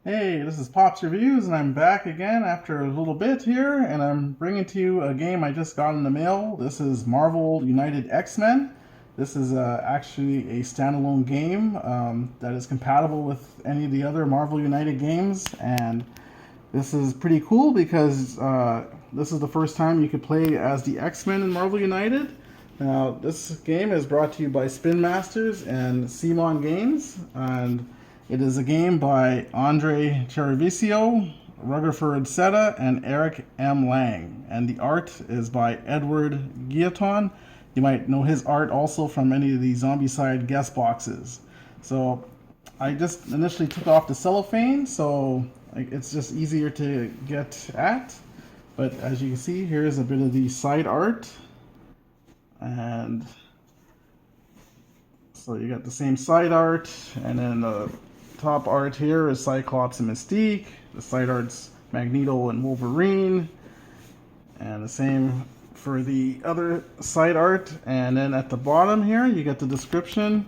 Hey, this is Pop's Reviews, and I'm back again after a little bit here, and I'm bringing to you a game I just got in the mail. This is Marvel United X-Men. This is actually a standalone game that is compatible with any of the other Marvel United games, and this is pretty cool because this is the first time you could play as the X-Men in Marvel United. Now, this game is brought to you by Spin Masters and Simon Games, and it is a game by Andre Chervisio, Rutherford Seta, and Eric M. Lang. And the art is by Edward Guilloton. You might know his art also from any of the Zombicide guest boxes. So I just initially took off the cellophane, so it's just easier to get at. But as you can see, here's a bit of the side art. And so you got the same side art, and then the top art here is Cyclops and Mystique. The side art's Magneto and Wolverine. And the same for the other side art. And then at the bottom here, you get the description.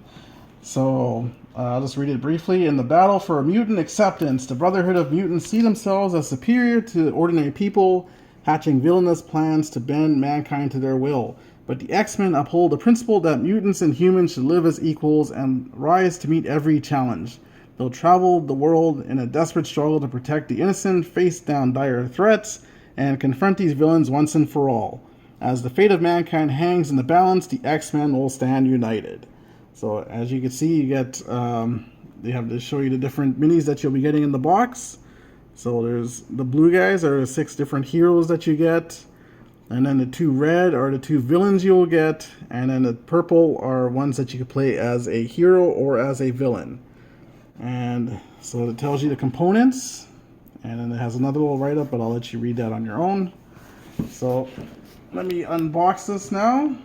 So I'll just read it briefly. In the battle for mutant acceptance, the Brotherhood of Mutants see themselves as superior to ordinary people, hatching villainous plans to bend mankind to their will. But the X-Men uphold the principle that mutants and humans should live as equals and rise to meet every challenge. They'll travel the world in a desperate struggle to protect the innocent, face down dire threats, and confront these villains once and for all. As the fate of mankind hangs in the balance, the X-Men will stand united. So as you can see, you get they have to show you the different minis that you'll be getting in the box. So there's the blue guys are 6 different heroes that you get, and then the 2 red are the 2 villains you'll get, and then the purple are ones that you can play as a hero or as a villain. And so it tells you the components, and then it has another little write-up, but I'll let you read that on your own. So let me unbox this now.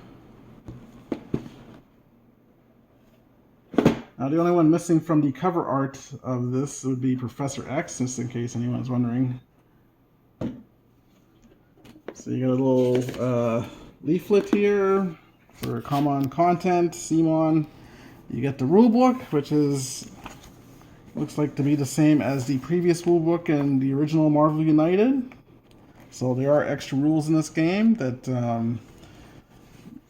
Now, the only one missing from the cover art of this would be Professor X, just in case anyone's wondering. So you got a little leaflet here for common content, Simon. You get the rulebook, which is looks like to be the same as the previous rulebook in the original Marvel United. So there are extra rules in this game that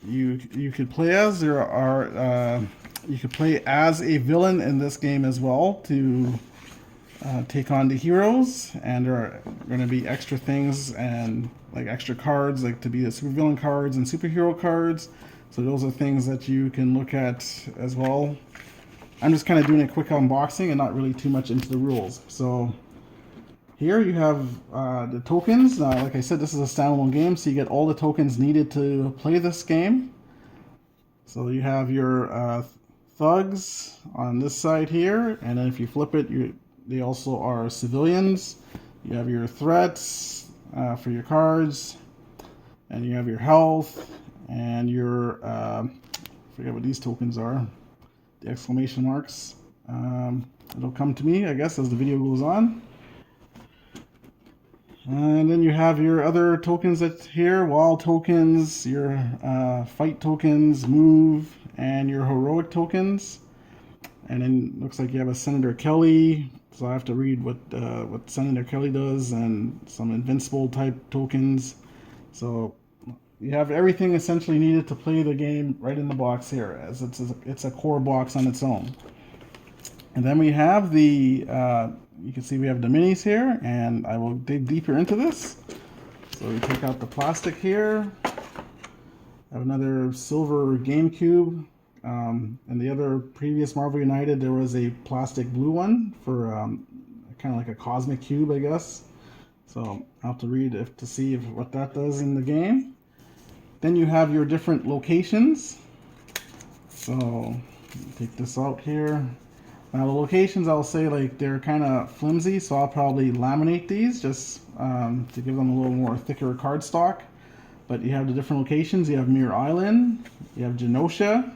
you could play as. There are you could play as a villain in this game as well to take on the heroes, and there are going to be extra things and like extra cards, like to be the supervillain cards and superhero cards. So those are things that you can look at as well. I'm just kind of doing a quick unboxing and not really too much into the rules. So here you have the tokens. Like I said, this is a standalone game, so you get all the tokens needed to play this game. So you have your thugs on this side here, and then if you flip it, they also are civilians. You have your threats for your cards, and you have your health, and your I forget what these tokens are, the exclamation marks. It'll come to me, I guess, as the video goes on. And then you have your other tokens that's here, wall tokens, your fight tokens, move, and your heroic tokens. And then looks like you have a Senator Kelly, so I have to read what Senator Kelly does, and some invincible type tokens. So you have everything essentially needed to play the game right in the box here, as it's a core box on its own. And then we have the you can see we have the minis here, and I will dig deeper into this. So we take out the plastic here. I have another silver GameCube. And the other previous Marvel United, there was a plastic blue one for kind of like a cosmic cube, I guess. So I'll have to read to see what that does in the game. Then you have your different locations. So take this out here. Now the locations, I'll say, like, they're kind of flimsy, so I'll probably laminate these just to give them a little more thicker cardstock. But you have the different locations. You have Mirror Island, you have Genosha,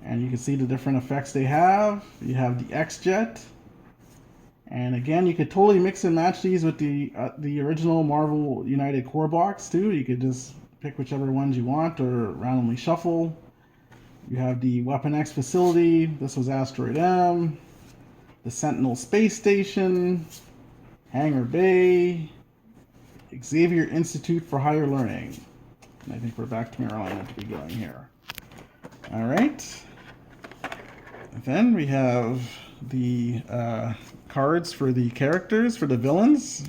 and you can see the different effects they have. You have the X-Jet, and again, you could totally mix and match these with the original Marvel United core box too. You could just pick whichever ones you want or randomly shuffle. You have the Weapon X facility. This was Asteroid M. the Sentinel Space Station, Hangar Bay, Xavier Institute for Higher Learning. And I think we're back to Maryland at the beginning here. All right. Then we have the cards for the characters, for the villains.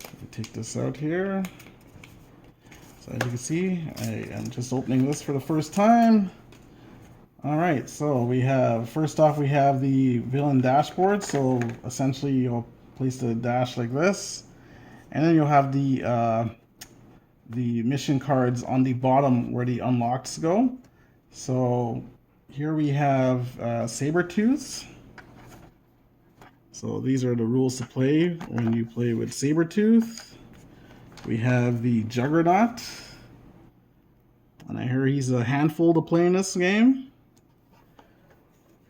Let me take this out here. So as you can see, I am just opening this for the first time. All right, so we have, first off, we have the villain dashboard. So essentially you'll place the dash like this. And then you'll have the mission cards on the bottom where the unlocks go. So here we have Sabretooth. So these are the rules to play when you play with Sabretooth. We have the Juggernaut. And I hear he's a handful to play in this game.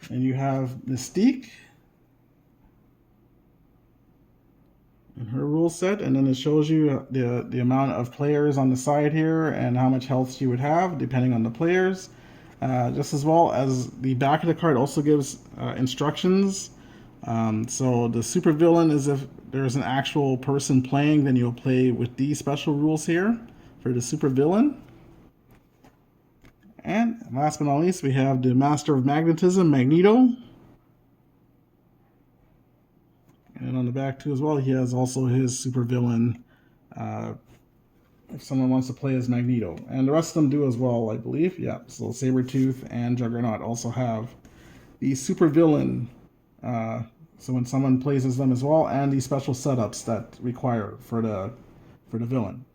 And you have Mystique and her rule set, and then it shows you the amount of players on the side here and how much health she would have depending on the players. Just as well as the back of the card also gives instructions. So the supervillain is if there's an actual person playing, then you'll play with these special rules here for the supervillain. And last but not least, we have the Master of Magnetism, Magneto. And on the back too as well, he has also his supervillain if someone wants to play as Magneto. And the rest of them do as well, I believe. Yeah, so Sabretooth and Juggernaut also have the supervillain, so when someone plays as them as well, and the special setups that require for the villain.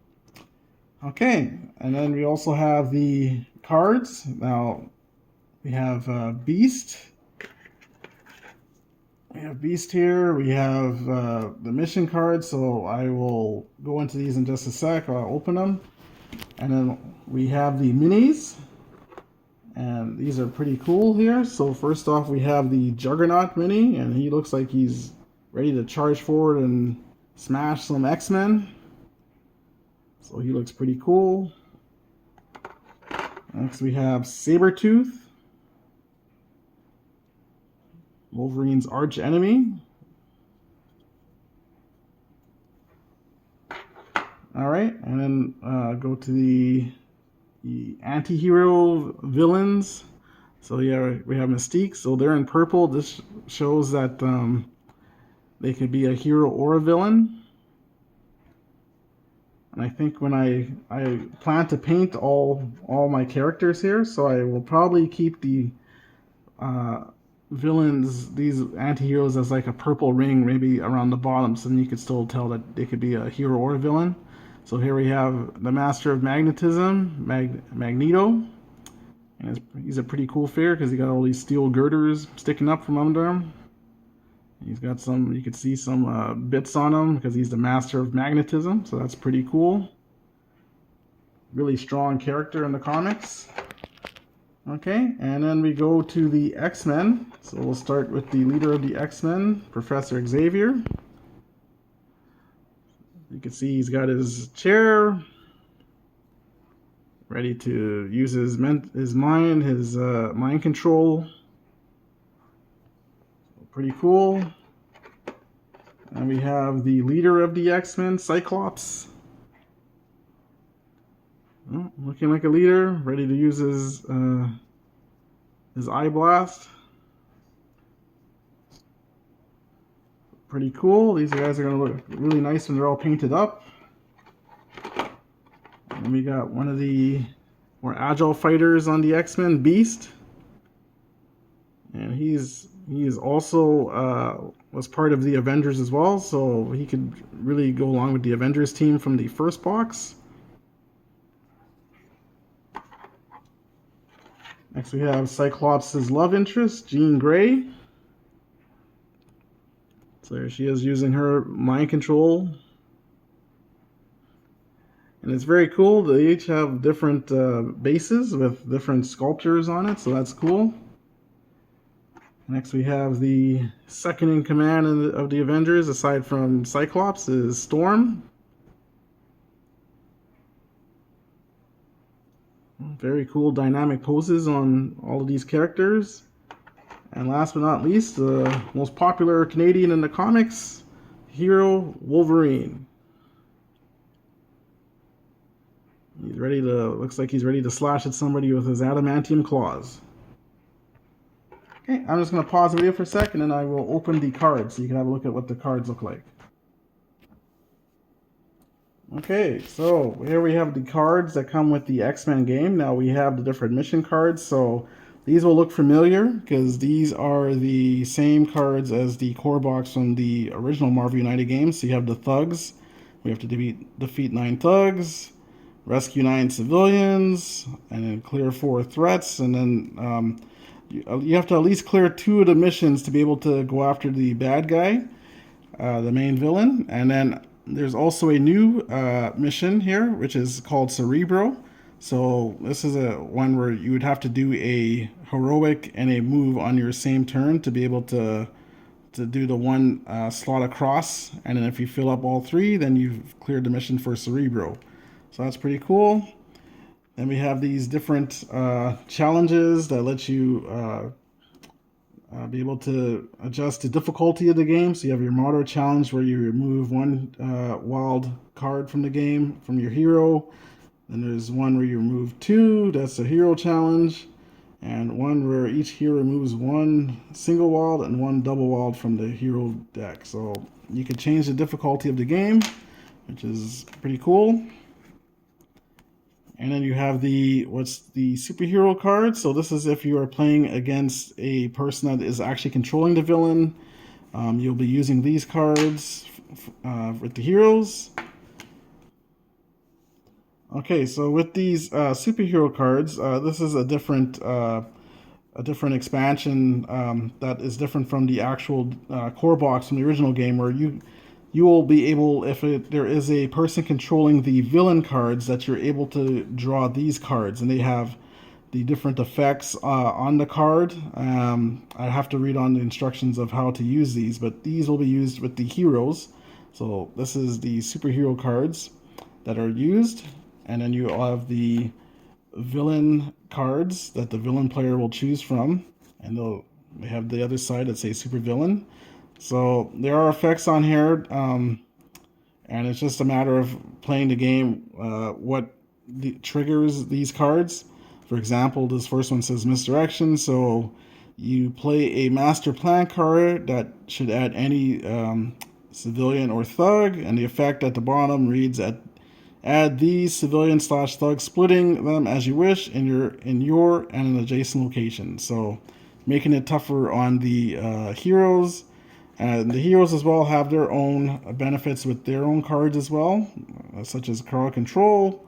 Okay, and then we also have the cards. Now we have Beast. We have Beast here. We have the mission cards. So I will go into these in just a sec. I'll open them. And then we have the minis. And these are pretty cool here. So first off, we have the Juggernaut mini. And he looks like he's ready to charge forward and smash some X-Men. So he looks pretty cool. Next we have Sabretooth, Wolverine's arch enemy. All right, and then go to the anti-hero villains. So yeah, we have Mystique. So they're in purple. This shows that they could be a hero or a villain. And I think when I plan to paint all my characters here, so I will probably keep the villains, these anti-heroes, as like a purple ring maybe around the bottom, so then you could still tell that they could be a hero or a villain. So here we have the Master of Magnetism, Magneto. And he's a pretty cool figure because he got all these steel girders sticking up from under him. He's got some, you can see some bits on him because he's the Master of Magnetism, so that's pretty cool. Really strong character in the comics. Okay, and then we go to the X-Men. So we'll start with the leader of the X-Men, Professor Xavier. You can see he's got his chair, ready to use his mind, his mind control. Pretty cool. And we have the leader of the X-Men, Cyclops. Oh, looking like a leader, ready to use his eye blast. Pretty cool. These guys are going to look really nice when they're all painted up. And we got one of the more agile fighters on the X-Men, Beast. And he is also was part of the Avengers as well, so he could really go along with the Avengers team from the first box. Next we have Cyclops' love interest, Jean Grey. So there she is using her mind control. And it's very cool. They each have different bases with different sculptures on it, so that's cool. Next we have the second in command of the Avengers, aside from Cyclops, is Storm. Very cool dynamic poses on all of these characters. And last but not least, the most popular Canadian in the comics, hero Wolverine. He's ready to, looks like he's ready to slash at somebody with his adamantium claws. Okay, I'm just going to pause the video for a second and I will open the cards so you can have a look at what the cards look like. Okay, so here we have the cards that come with the X-Men game. Now we have the different mission cards, so these will look familiar because these are the same cards as the core box from the original Marvel United games. So you have the thugs. We have to defeat 9 thugs, rescue 9 civilians, and then clear 4 threats. And then you have to at least clear 2 of the missions to be able to go after the bad guy, the main villain. And then there's also a new mission here, which is called Cerebro. So this is a one where you would have to do a heroic and a move on your same turn to be able to do the one slot across. And then if you fill up all 3, then you've cleared the mission for Cerebro. So that's pretty cool. Then we have these different challenges that let you be able to adjust the difficulty of the game. So you have your moderate challenge where you remove 1 wild card from the game from your hero. Then there's one where you remove 2, that's a hero challenge, and one where each hero removes 1 single wild and 1 double wild from the hero deck. So you can change the difficulty of the game, which is pretty cool. And then you have the superhero card. So this is if you are playing against a person that is actually controlling the villain. You'll be using these cards with the heroes. Okay, so with these superhero cards, this is a different expansion that is different from the actual core box from the original game, where you will be able, if there is a person controlling the villain cards, that you're able to draw these cards, and they have the different effects on the card. I have to read on the instructions of how to use these, but these will be used with the heroes. So this is the superhero cards that are used, and then you have the villain cards that the villain player will choose from, and they have the other side that say super villain. So there are effects on here, and it's just a matter of playing the game, what triggers these cards. For example, this first one says misdirection, so you play a master plan card that should add any civilian or thug, and the effect at the bottom reads add these civilian/thug, splitting them as you wish in your and an adjacent location. So making it tougher on the heroes. And the heroes as well have their own benefits with their own cards as well, such as crowd control.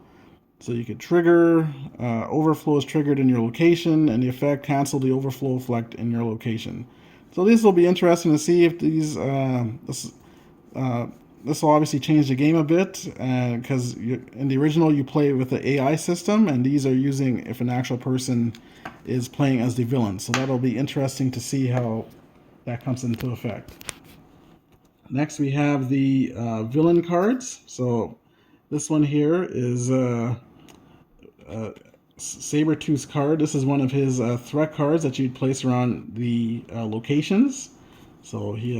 So you could trigger, overflow is triggered in your location, and the effect cancel the overflow effect in your location. So these will be interesting to see if these, this will obviously change the game a bit, because in the original you play with the AI system, and these are using if an actual person is playing as the villain. So that'll be interesting to see how that comes into effect. Next we have the villain cards. So this one here is Sabretooth's card. This is one of his threat cards that you'd place around the locations. So he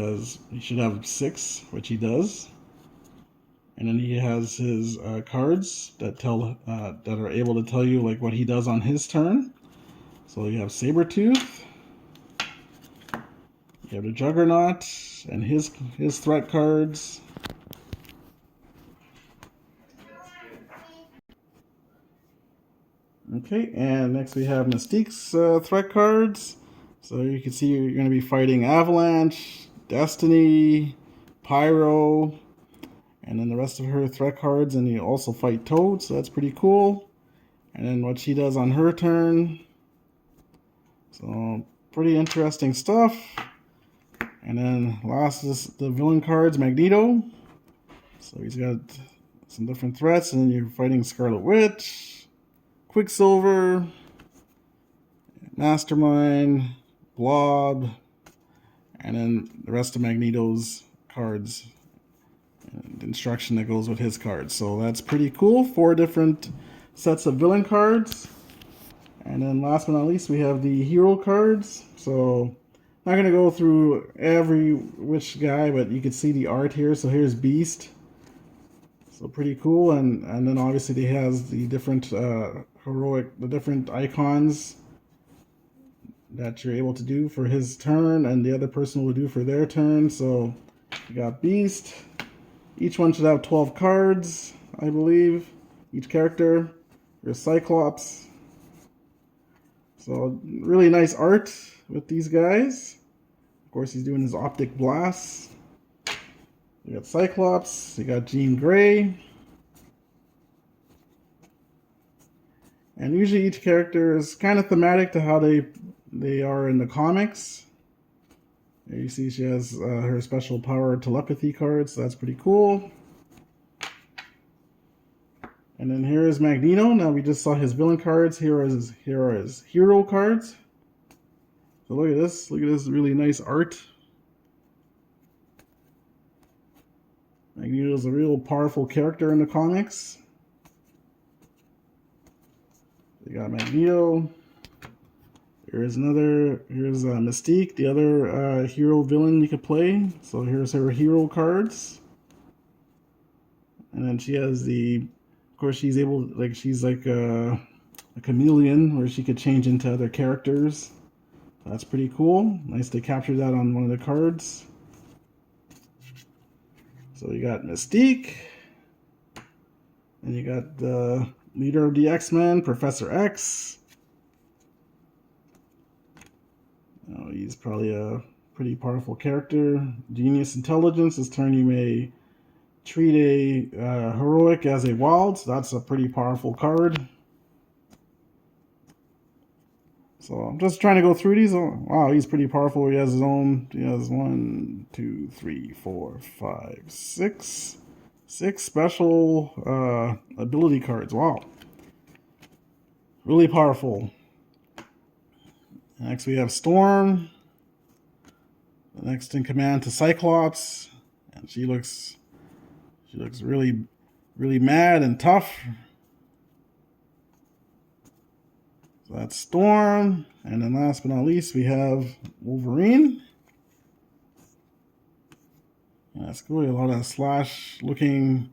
should have 6, which he does. And then he has his cards that are able to tell you like what he does on his turn. So you have Sabretooth. You have the Juggernaut and his threat cards. Okay, and next we have Mystique's threat cards. So you can see you're going to be fighting Avalanche, Destiny, Pyro, and then the rest of her threat cards, and you also fight Toad, so that's pretty cool. And then what she does on her turn. So pretty interesting stuff. And then last is the villain cards, Magneto. So he's got some different threats, and then you're fighting Scarlet Witch, Quicksilver, Mastermind, Blob, and then the rest of Magneto's cards, and the instruction that goes with his cards. So that's pretty cool. 4 different sets of villain cards. And then last but not least, we have the hero cards. So Not gonna go through every which guy, but you can see the art here. So here's Beast. So pretty cool, and then obviously he has the different the different icons that you're able to do for his turn, and the other person will do for their turn. So you got Beast. Each one should have 12 cards, I believe. Each character. There's Cyclops. So really nice art with these guys. Of course, he's doing his optic blasts. You got Cyclops, you got Jean Grey. And usually each character is kind of thematic to how they are in the comics. There you see she has her special power telepathy cards, so that's pretty cool. And then here is Magneto. Now we just saw his villain cards. Here are his hero cards. So look at this really nice art. Magneto is a real powerful character in the comics. You got Magneto. Here's Mystique, the other hero villain you could play. So here's her hero cards. And then she has of course she's able, she's like a chameleon where she could change into other characters. That's pretty cool. Nice to capture that on one of the cards. So you got Mystique, and you got the leader of the X-Men, Professor X. Oh, he's probably a pretty powerful character. Genius Intelligence. This turn you may treat a heroic as a wild, so that's a pretty powerful card. So I'm just trying to go through these. Oh, wow, he's pretty powerful. He has his own. He has 1, 2, 3, 4, 5, 6 special ability cards. Wow, really powerful. Next we have Storm. Next in command to Cyclops, and she looks really mad and tough. So that's Storm. And then last but not least, we have Wolverine. And that's cool. A lot of slash looking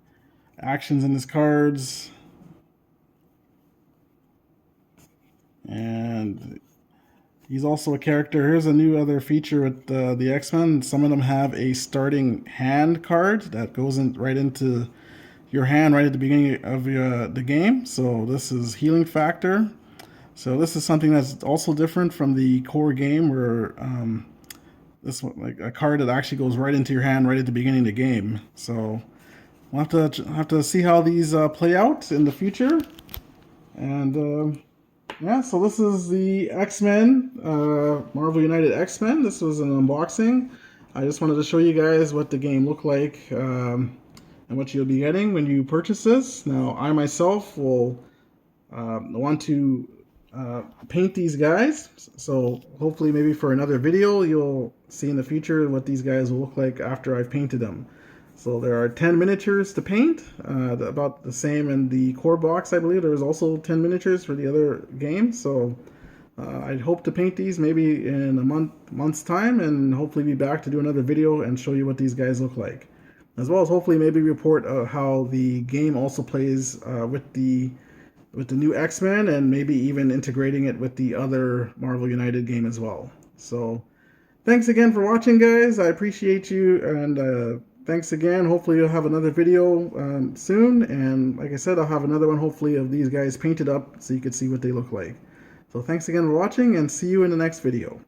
actions in his cards. And he's also a character. Here's a new other feature with the X-Men. Some of them have a starting hand card that goes right into your hand right at the beginning of the game. So this is Healing Factor. So this is something that's also different from the core game, where this one, like a card that actually goes right into your hand right at the beginning of the game. So we'll have to see how these play out in the future. And yeah, so this is the X-Men, Marvel United X-Men. This was an unboxing. I just wanted to show you guys what the game looked like and what you'll be getting when you purchase this. Now, I myself will want to paint these guys, so hopefully maybe for another video you'll see in the future what these guys will look like after I've painted them. So there are 10 miniatures to paint, about the same in the core box. I believe there's also 10 miniatures for the other game. So I hope to paint these maybe in a month's time, and hopefully be back to do another video and show you what these guys look like, as well as hopefully maybe report how the game also plays with the new X-Men, and maybe even integrating it with the other Marvel United game as well. So thanks again for watching, guys. I appreciate you, and thanks again. Hopefully you'll have another video soon, and like I said, I'll have another one hopefully of these guys painted up so you can see what they look like. So thanks again for watching, and see you in the next video.